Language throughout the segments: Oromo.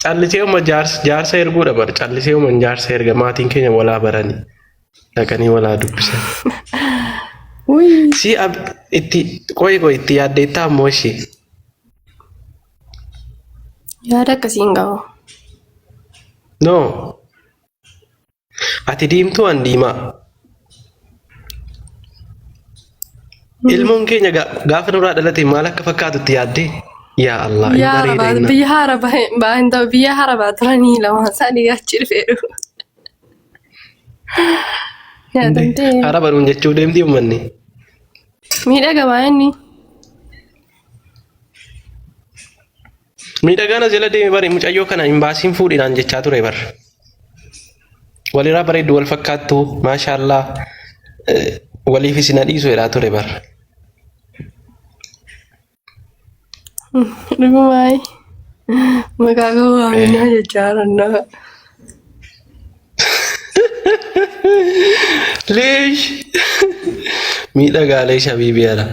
calliseuma jaarsa erguudha bar calliseuma jaarsa erga maatiin keenya walaa baranii dhaqanii walaa dubbisan. Si itti qoy itti yaaddeettaa ammoo ishee. Yaada akkasiin qabu. No. Ati diimtuu an diimaa. Ilmoon keenya gaafa nurraa dhalate maal akka fakkaatutti yaaddee? Yaa Allah. Biyya harabaa turanii lama isaanii achi dhufeeru. Harabaruun jechuu deemti uummanni. Miidhagaa inni. Miidhagaana jala deeme bari mucayyoo kana hin baasiin fuudhinaan jechaa ture bar. Walirraa bareeddu wal fakkaattu maashaallah waliif isin dhiisu jedhaa ture bar. Dhugumaayi maqaa koo waaminaa jechaa rannaa. Leesh miidhagaa leesh habiibiyaadha.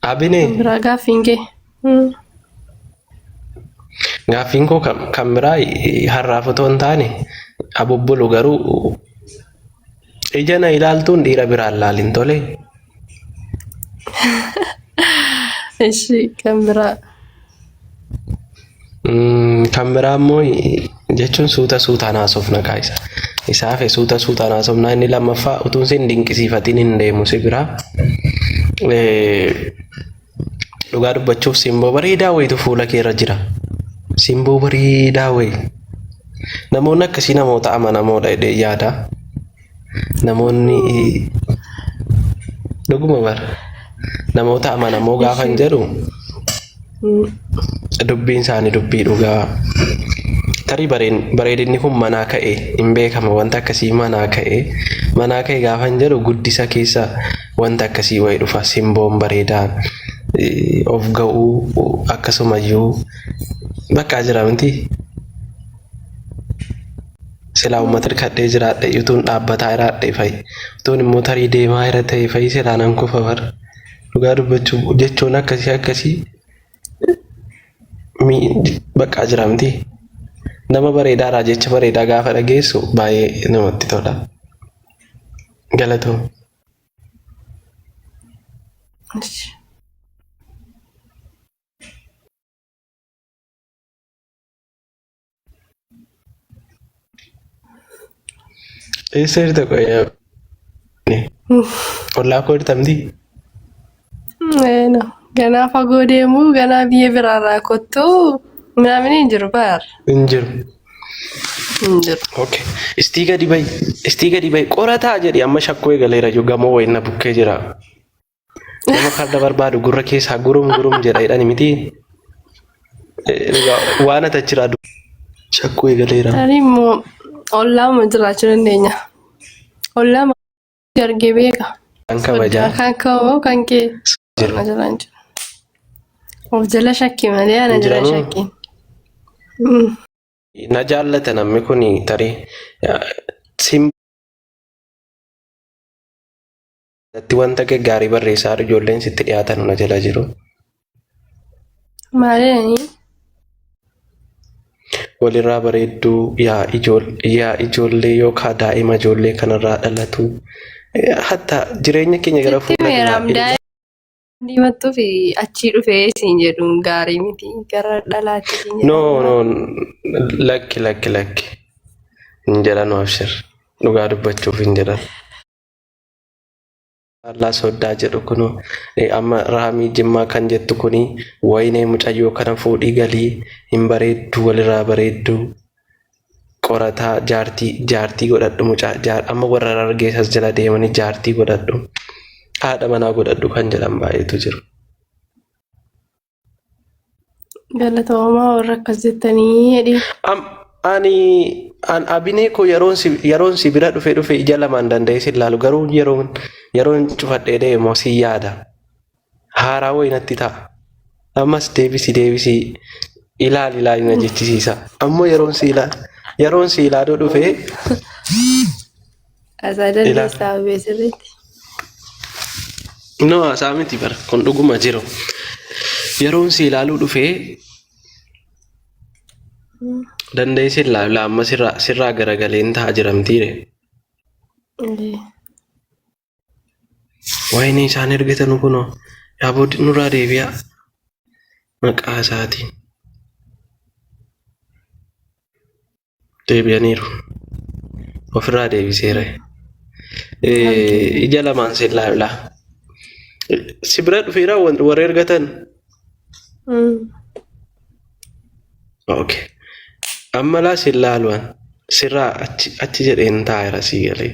Abine. Biraa gaaffiin kee. Gaaffiin koo kan biraa har'aaf otoo hin taane abubbulu garuu ija na ilaaltuun dhiira biraan laalin tole. Ishi kan biraa. Kan biraa immoo jechuun suutaan haasofna kaayisa. Isaaf suutaan haasofna inni lammaffaa utuun sin dinqisiifatiin hin deemu si biraa. Dhugaa dubbachuuf simboo bareedaa wayitu fuula kee irra jira. Simboo bareedaa wayi. Namoonni akkasii namoota amanamoodha jedhee yaada. Namoonni dhuguma bara. Namoota amanamoo gaafa hin jedhu dubbiin isaanii dubbii dhugaa. Tarii bareedinni kun manaa ka'e hin beekama wanta akkasii manaa ka'e gaafa hin jedhu guddisa keessa wanta akkasii wayi dhufa simboon bareedaan of ga'uu akkasumayyuu bakka jira miti. Silaa uummata hirkadhee jiraadhe utuun dhaabbataa jiraadhe fa'i utuun immoo tarii deemaa jira ta'e fa'i silaa nan kufa bara. Dhugaa dubbachuuf jechoon akkasii bakka jira miti. Nama bareedaadhaa jecha bareedaa gaafa dhageessu baay'ee namatti tola. Galatoom. Eessa jirta qoyaa? Ollaa koo jirtamti? Ganaa fagoo deemuu ganaa biyya biraarraa kottuu minaamin hin jiru baar. Hin jiru. Okay. Istii gadi bayi qorataa jedhi amma shakkoo eegaleera yoo gamoo wayina bukkee jira. Nama farda barbaadu gurra keessaa gurum jedha jedhani miti. Waan ati achiraa shakkoo eegaleera. Tarii immoo ollaama jiraachuu dandeenya. Ollaama argee beeka. Kan kabajaa. Kan kabamoo kan kee. Of jala shakki malee ana jala shakki. Na jaallata namni kun tarii simbatti wanta gaggaarii barreessaa ijoolleen sitti dhiyaatan na jala jiru. Maali? Walirraa bareedduu yaa ijoollee yookaan daa'ima ijoollee kanarraa dhalatu hatta jireenya keenya gara fuulduraatti. Diimattuu fi achii dhufee siin jedhuun gaarii miti gara dhalaatti siin jedhu. No lakki hin jedhan abshir dhugaa dubbachuuf hin jedhan. Allah soddaa jedhu kunu amma raamii jimmaa kan jettu kuni wayinee mucayyoo kana fuudhii galii hin bareeddu walirraa bareeddu qorataa jaartii godhadhu mucaa amma warra argeessas jala deemanii jaartii godhadhu. Haadha manaa godhadhu kan jedhan baay'eetu jiru. Galatoomaa warra akkas jettanii jedhi. Ani abinee koo yeroon si bira dhufe ija lamaan danda'ee si ilaalu garuu yeroon cufadhee deemu si yaada. Haaraa wayinatti ta'a. Ammas deebisi ilaali na jechisiisa. Ammoo yeroon si ilaaluu dhufe. Asaa dandeessaa beesirriitti. No, asaamiti bara kun dhuguma jiru. Yeroon si ilaaluu dhufee dandeessi ilaalaa amma sirraa garagaleen ta'a jiramtiire. Wayini isaan ergitan kunoo yaaboo nurraa deebi'a maqaa isaatiin deebi'aniiru ofirraa deebiseera. Ija lamaan si ilaalaa. Si bira dhufeera warra ergatan. Okay. Amma laa si ilaaluun sirraa achi jedheen taa'eera si galee.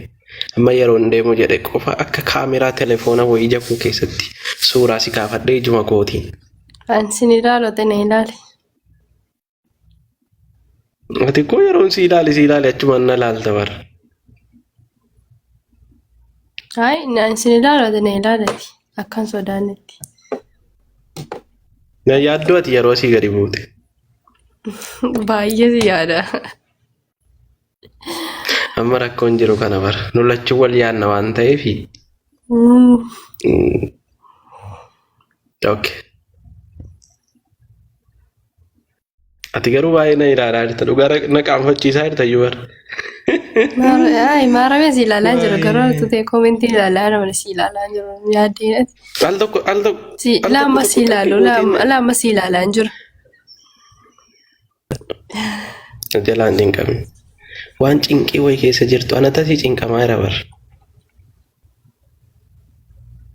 Amma yeroon deemu jedhe qofa akka kaameraa telefoona wayii ija koo keessatti suuraa si kaafadhee ijuma kootiin. Ansin ilaalote na ilaali. Ati koo yeroon si ilaali achuma na laalta bara. Hai, ansin ilaalote na ilaalati. Akkan sodaanetti. Na yaaddoo ati yeroo si gadi buute. Baay'ee si yaada. Amma rakkoon jiru kana bara. Nu lachuu wal yaadna waan ta'eefi. Okay. Ati garuu baay'ee na ilaalaa jirta. Dhugaa na qaanfachiisaa jirta iyyuu bara. Maarame si ilaalaa jiru garuu tutee koomentii ilaalaa namni si ilaalaa jiru yaaddeen. Al tokko. Lama si ilaalu lama si ilaalaa jiru. Jalaan cinqami. Waan cinqii wayii keessa jirtu anata si cinqamaa jira bara.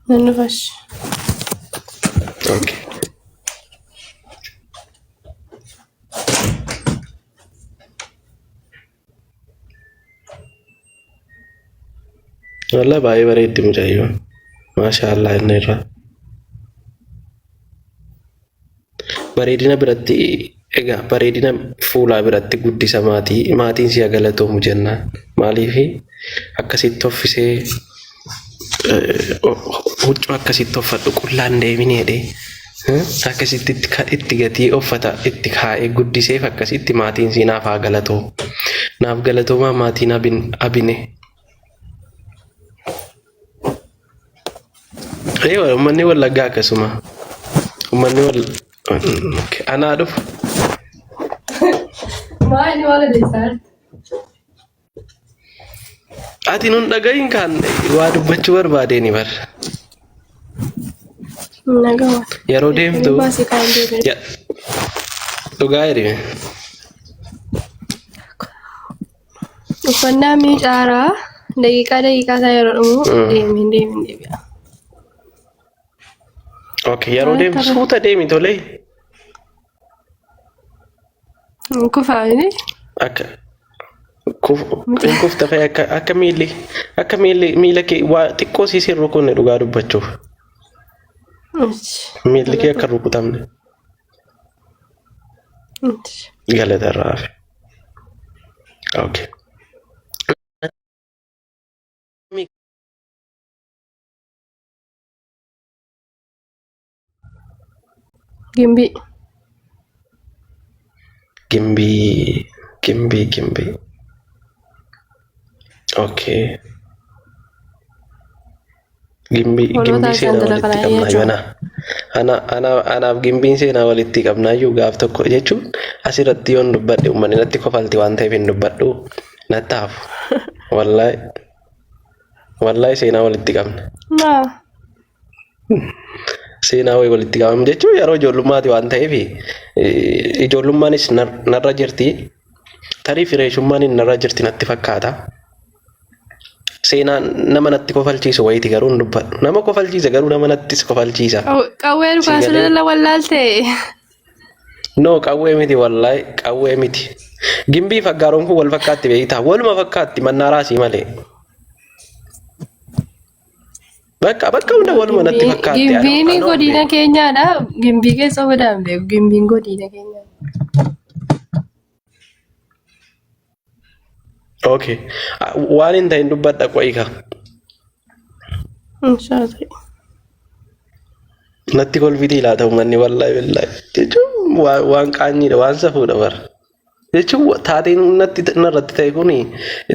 Nannu fash. Okay. Wallah baay'ee bareeddi mucayyoo. Maashaallah inni irraa. Bareedina biratti egaa bareedina fuulaa biratti guddisa maatiin si galatoomu jennaan. Maaliif akkasitti toffisee huccuu akkasitti uffadhu qullaan deemineedhe. Akkasitti itti gatii uffata itti kaa'ee guddiseef akkasitti maatiin si naaf haa galatoomu. Naaf galatoomaa maatiin abine. Uummanni Wallaggaa akkasuma. Uummanni anaa dhufu. Maali wala deesaan? Ati nun dhagahin kan waa dubbachuu barbaadeen bara. Nagawa. Yeroo deemtu dhugaa jedhime. Uffannaa miicaaraa daqiiqaa isaa yeroo dhumu deebi'a. Okay, yeroo deemtu suuta deemi tolee. Kufaani? Akka kufta fa'ee akka miila kee waa xiqqoo siisee rukunne dhugaa dubbachuuf. Miilli kee akka rukutamne. Galata irraa hafe. Okay. Gimbii. Okay. Gimbii seenaa walitti qabnaa yoo anaaf gimbiin seenaa walitti qabnaayyuu gaaf tokko jechuun asirratti yoon dubbadhe uummanni natti kofalti waan ta'eef hin dubbadhu nattaaf wallaahi seenaa walitti qabna. Seenaa wayii walitti qabamu jechuun yeroo ijoollummaati waan ta'eef ijoollummaanis narra jirti tarii fireeshummaan narra jirti natti fakkaata. Seenaan nama natti kofalchiisu wayiiti garuu hin dubbadhu. Nama kofalchiisa garuu nama nattis kofalchiisa. Qawwee dhufaasirra wallaalte. No qawwee miti wallaahi qawwee miti. Gimbii faggaaroon kun wal fakkaatti beektaa waluma fakkaatti mannaaraasii malee. Bakka hunda waluma natti fakkaatti. Gimbiin godina keenyaadha. Gimbii keessa badaan beeku. Gimbiin godina keenyaadha. Okay. Waan hin ta'in dubbadha qo'ika. Natti kolfitii laata uummanni wallaahi billaahi. Jechuun waan qaanyiidha waan safuudha bara. Jechuun taateen narratti ta'e kuni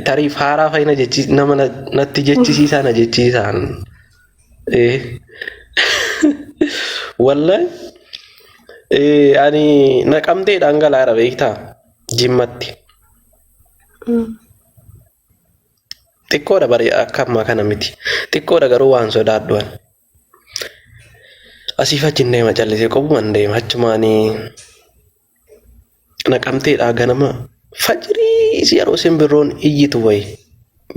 tarii haaraa fayyina nama natti jechisiisaa na jechisiisaan. Eh, wallahi ani naqamteedhaan galaara beektaa jimmatti xiqqoodha bari akka ammaa kana miti xiqqoodha garuu waan sodaadhuan asiif achiin deema callisee qobuman deema achumaanii naqamteedhaa ganama fajriis yeroo simbirroon iyyitu wayi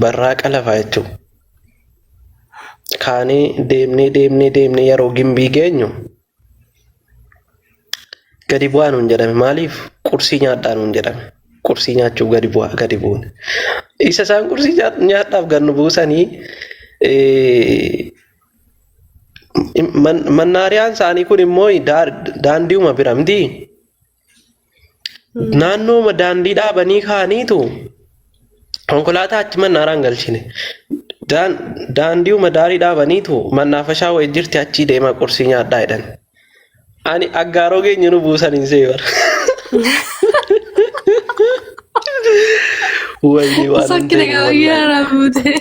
barraaqa lafaa jechuudha. Kaanee deemnee yeroo gimbii geenyu gadi bu'aa nuun jedhame maaliif qursii nyaadhaa nuun jedhame qursii nyaachuuf gadi buune isa isaan qursii nyaadhaaf gan nu buusanii mannaariyaan isaanii kun immoo daandiuma bira miti naannooma daandii dhaabanii kaaniitu konkolaataa achi mannaaraan galchine daandiuma daarii dhaabaniitu mannaafashaa wayii jirti achii deemaa qursii nyaadhaa jedhan ani aggaaroo keenya nu buusaniin seebar wayii waan ta'e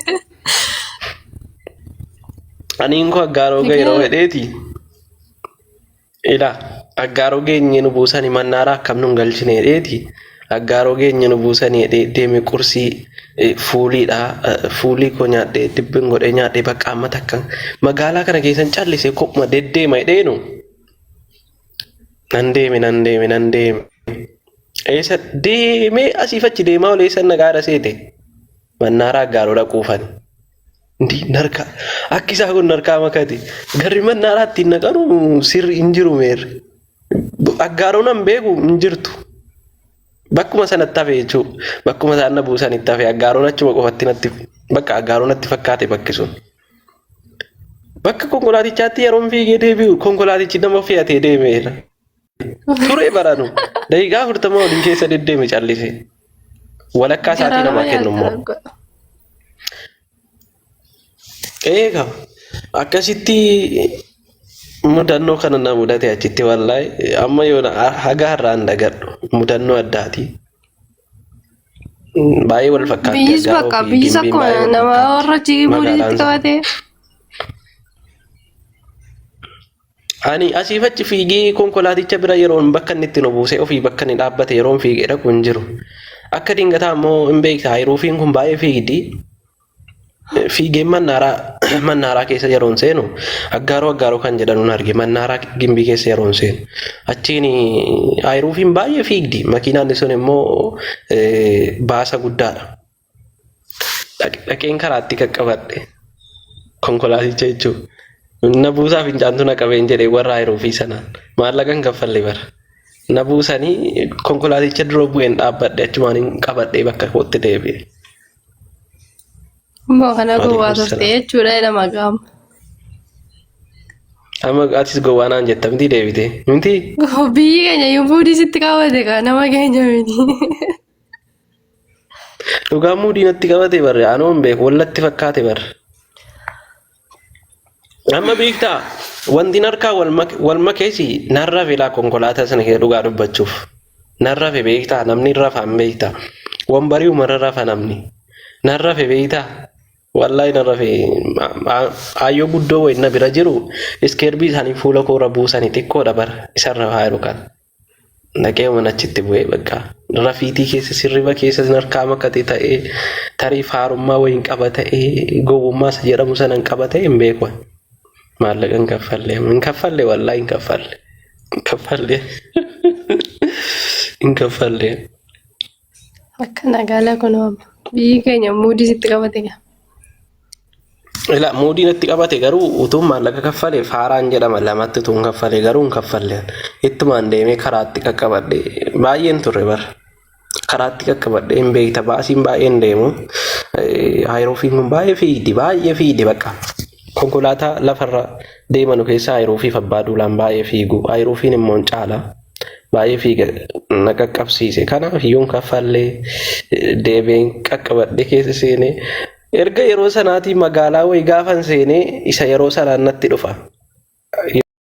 aniin ko aggaaroo gairoo hedheeti ila aggaaroo keenya nu buusanii mannaaraa akkam nun galchine hedheeti aggaaroo keenya nu buusanii deeme qursii fuuliidha fuulii koo nyaadhee dibbin godhee nyaadhee bakka amma takka magaalaa kana keessan callisee kophuma deddeema hedheenu nan deeme eessa deemee asiif achi deemaa olee eessa nagaadha seete mannaaraa aggaaroo dhaquufani ndi narka akkisaa kun narkaa makate garri mannaaraa ittiin naqanu sirri hin jiru meerre aggaaroo nan beeku hin jirtu bakkuma sanatti hafe jechuudha bakkuma isaan na buusanitti hafe aggaaroon achuma qofatti natti bakka aggaaroon natti fakkaate bakki sun bakka konkolaatichaatti yeroon fiigee deebi'u konkolaatichi nama fe'atee deemeera ture baranu daqiiqaa 40 olii keessa deddeeme callise walakkaa isaatii namaa kennu immoo eega akkasitti mudannoo kana na mudate achitti wallahi amma yoo haga har'aan dagadhu mudannoo addaati baay'ee wal fakkaatti biyyis akkuma nama warra jibuutiitti qabate ani asiif achi fiigee konkolaaticha bira yeroon bakka inni itti nu buuse ofii bakka inni dhaabbate yeroon fiigee dhaqu hin jiru akka dingataa immoo hin beektaa hiruufiin kun baay'ee fiigdi fiigeen mannaaraa keessa yeroon seenu aggaaroo kan jedhanuun arge mannaaraa gimbii keessa yeroon seenu achiin hiruufiin baay'ee fiigdi makiinaan sun immoo baasa guddaadha dhaqeen karaatti qaqqabadhe konkolaaticha jechuudha na buusaa fincaantu na qabeen jedhee warra hiruufii sanaan maallaqan kaffalle bara na buusanii konkolaaticha dura bu'een dhaabbadhe achumaan hin qabadhee bakka kootti deebi'e. Mbok kana gowwaa turte jechuudha nama gaama. Amma atis gowwaanaan jetta miti deebite miti. Biyyi keenya yuufuudii sitti qabate ka nama keenya miti. Dhugaa muudii natti qabate barre anoon beeku wallatti fakkaate barre. Amma beektaa wanti narkaa wal makeesi narra filaa konkolaataa sana kee dhugaa dubbachuuf narra fe beektaa namni rafa hin beektaa wambarii umarra rafa namni narra fe beektaa wallahi narra fe ayyoo guddoo wayna bira jiru iskeerbii isaanii fuula koora buusanii xiqqoodha bara isarra haayiru kan naqee manachitti bu'ee bakka rafiitii keessa sirriba keessa narkaa makkate ta'ee tarii faarummaa wayin qaba ta'ee gowwummaa isa jedhamu sana hin qaba ta'e hin beeku. Maallaqan kaffalle wallahi hin kaffalle akka nagaala kunoo biyyi keenya muudii sitti qabate ga ila muudii natti qabate garuu utuu maallaqa kaffalee faaraan jedhama lamatti utuu hin kaffalee garuu hin kaffalle ittumaan deemee karaatti qaqqabadhe baay'een turre bara karaatti qaqqabadhe hin beekta baasiin baay'een deemu hiruufiin kun baay'ee fiigdi bakka konkolaataa lafarra deemanu keessaa hiruufiif abbaa duulaan baay'ee fiigu hiruufiin immoo caala baay'ee fiiga na qaqqabsiise kanaaf hiyyoon kaffallee deebeen qaqqabadhe keessa seenee erga yeroo sanaatii magaalaa wayi gaafan seenee isa yeroo sanaan natti dhufa